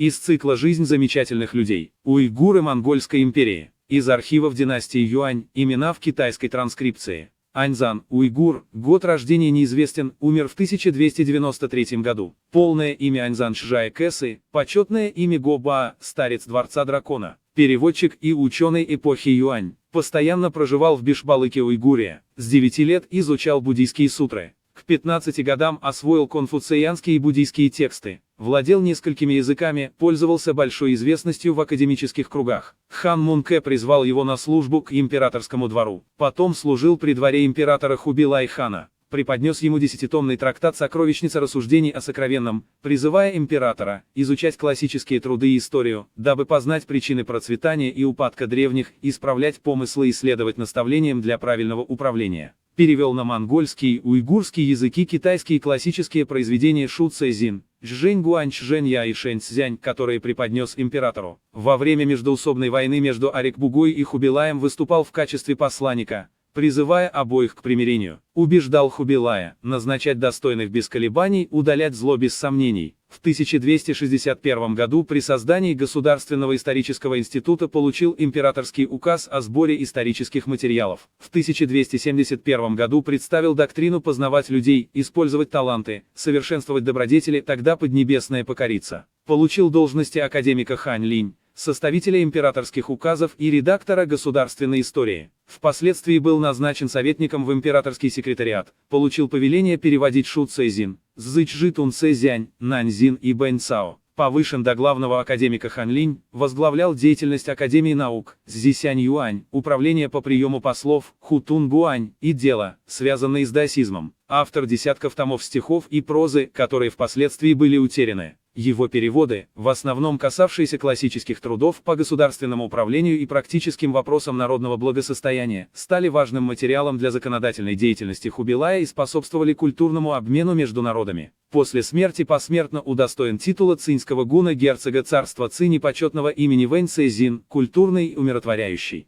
Из цикла «Жизнь замечательных людей. Уйгуры Монгольской империи». Из архивов династии Юань. Имена в китайской транскрипции. Аньзан, уйгур, год рождения неизвестен, умер в 1293 году. Полное имя Аньзан Чжая Кэсы, почетное имя Го Ба, старец Дворца Дракона. Переводчик и ученый эпохи Юань. Постоянно проживал в Бишбалыке-Уйгурия. С 9 лет изучал буддийские сутры. К 15 годам освоил конфуцианские и буддийские тексты. Владел несколькими языками, пользовался большой известностью в академических кругах. Хан Мунке призвал его на службу к императорскому двору. Потом служил при дворе императора Хубилай-хана. Преподнес ему 10-томный трактат «Сокровищница рассуждений о сокровенном», призывая императора изучать классические труды и историю, дабы познать причины процветания и упадка древних, исправлять помыслы и следовать наставлениям для правильного управления. Перевел на монгольский, уйгурский языки китайские классические произведения Шу Цзин, Чжэнь Гуань Чжэнья и Шэнь Цзянь, которые преподнес императору. Во время междоусобной войны между Арикбугой и Хубилаем выступал в качестве посланника, призывая обоих к примирению. Убеждал Хубилая назначать достойных без колебаний, удалять зло без сомнений. В 1261 году при создании Государственного исторического института получил императорский указ о сборе исторических материалов. В 1271 году представил доктрину познавать людей, использовать таланты, совершенствовать добродетели, тогда Поднебесная покорится. Получил должности академика Хань Линь, составителя императорских указов и редактора государственной истории. Впоследствии был назначен советником в императорский секретариат, получил повеление переводить Шу Цзин, Цзычжи Тун Цзянь, Наньзин и Бэнь Цао. Повышен до главного академика Ханлинь, возглавлял деятельность Академии наук, Цзисянь Юань, управление по приему послов, Хутун Гуань, и дело, связанное с даосизмом. Автор десятков томов стихов и прозы, которые впоследствии были утеряны. Его переводы, в основном касавшиеся классических трудов по государственному управлению и практическим вопросам народного благосостояния, стали важным материалом для законодательной деятельности Хубилая и способствовали культурному обмену между народами. После смерти посмертно удостоен титула цинского гуна герцога царства Цинь и почетного имени Вэнь Цзин, культурный и умиротворяющий.